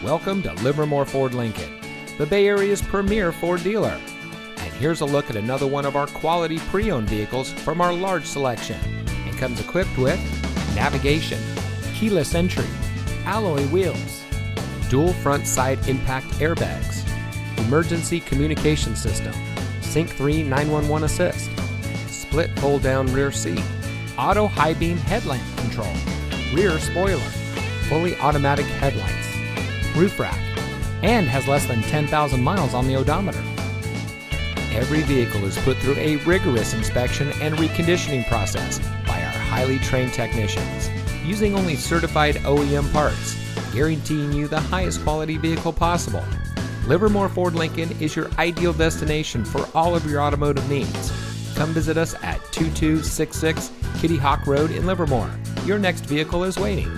Welcome to Livermore Ford Lincoln, the Bay Area's premier Ford dealer. And here's a look at another one of our quality pre-owned vehicles from our large selection, and comes equipped with navigation, keyless entry, alloy wheels, dual front side impact airbags, emergency communication system, Sync 3 911 assist, split fold down rear seat, auto high beam headlamp control, rear spoiler, fully automatic headlights, roof rack, and has less than 10,000 miles on the odometer. Every vehicle is put through a rigorous inspection and reconditioning process by our highly trained technicians, using only certified OEM parts, guaranteeing you the highest quality vehicle possible. Livermore Ford Lincoln is your ideal destination for all of your automotive needs. Come visit us at 2266 Kittyhawk Road in Livermore. Your next vehicle is waiting.